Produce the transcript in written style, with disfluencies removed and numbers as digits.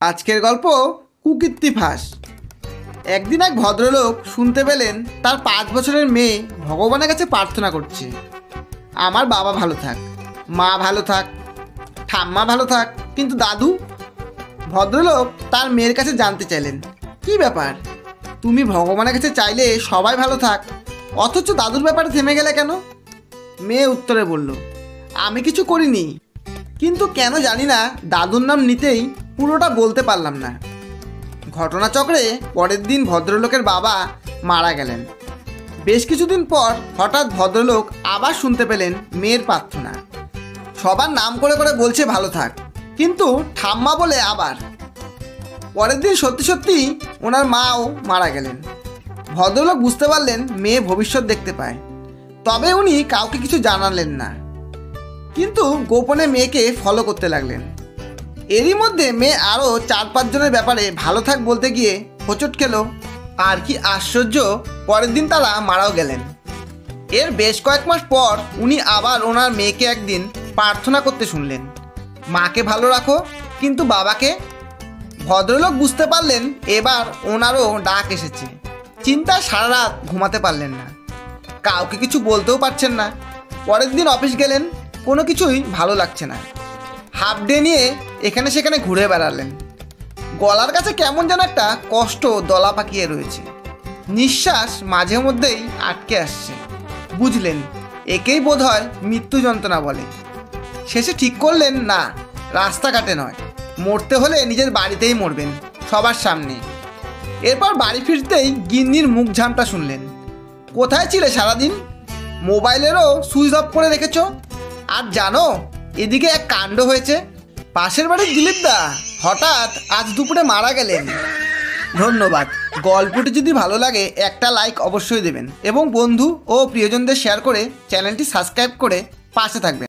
আজকের গল্প কুকীর্তি ফাঁস। একদিন এক ভদ্রলোক শুনতে পেলেন তার 5 বছরের মেয়ে ভগবানের কাছে প্রার্থনা করছে, আমার বাবা ভালো থাক, মা ভালো থাক, ঠাম্মা ভালো থাক, কিন্তু দাদু। ভদ্রলোক তার মেয়ের কাছে জানতে চাইলেন, কি ব্যাপার, তুমি ভগবানের কাছে চাইলে সবাই ভালো থাক, অথচ দাদুর ব্যাপারে থেমে গেলে কেন? মেয়ে উত্তরে বলল, আমি কিছু করিনি, কিন্তু কেন জানি না দাদুর নাম নিতেই পুরোটা বলতে পারলাম না। ঘটনাচক্রে পরের দিন ভদ্রলোকের বাবা মারা গেলেন। বেশ কিছুদিন পর হঠাৎ ভদ্রলোক আবার শুনতে পেলেন মেয়ের প্রার্থনা, সবার নাম করে করে বলছে ভালো থাক, কিন্তু ঠাম্মা বলে আবার। পরের দিন সত্যি সত্যি ওনার মাও মারা গেলেন। ভদ্রলোক বুঝতে পারলেন মেয়ে ভবিষ্যৎ দেখতে পায়, তবে উনি কাউকে কিছু জানালেন না, কিন্তু গোপনে মেয়েকে ফলো করতে লাগলেন। এরই মধ্যে মেয়ে আরও 4-5 জনের ব্যাপারে ভালো থাক বলতে গিয়ে হোঁচট খেল। আর কি আশ্চর্য, পরের দিন তারা মারাও গেলেন। এর বেশ কয়েক মাস পর উনি আবার ওনার মেয়েকে একদিন প্রার্থনা করতে শুনলেন, মাকে ভালো রাখো, কিন্তু বাবাকে। ভদ্রলোক বুঝতে পারলেন এবার ওনারও ডাক এসেছে। চিন্তায় সারা রাত ঘুমাতে পারলেন না, কাউকে কিছু বলতেও পারছেন না। পরের দিন অফিস গেলেন, কোনো কিছুই ভালো লাগছে না। হাফ ডে নিয়ে এখানে সেখানে ঘুরে বেড়ালেন। গলার কাছে কেমন যেন একটা কষ্ট দলা পাকিয়ে রয়েছে, নিঃশ্বাস মাঝে মধ্যেই আটকে আসছে। বুঝলেন একেই বোধহয় মৃত্যু যন্ত্রণা বলে। শেষে ঠিক করলেন, না, রাস্তাঘাটে নয়, মরতে হলে নিজের বাড়িতেই মরবেন, সবার সামনে। এরপর বাড়ি ফিরতেই গিন্নির মুখ ঝামটা শুনলেন, কোথায় ছিলে সারাদিন, মোবাইলেরও সুইচ অফ করে রেখেছ। আর জানো এদিকে এক কাণ্ড হয়েছে, পাশের বাড়ির দিলীপদা হঠাৎ আজ দুপুরে মারা গেলেন। ধন্যবাদ। গল্পটি যদি ভালো লাগে একটা লাইক অবশ্যই দেবেন এবং বন্ধু ও প্রিয়জনদের শেয়ার করে চ্যানেলটি সাবস্ক্রাইব করে পাশে থাকবেন।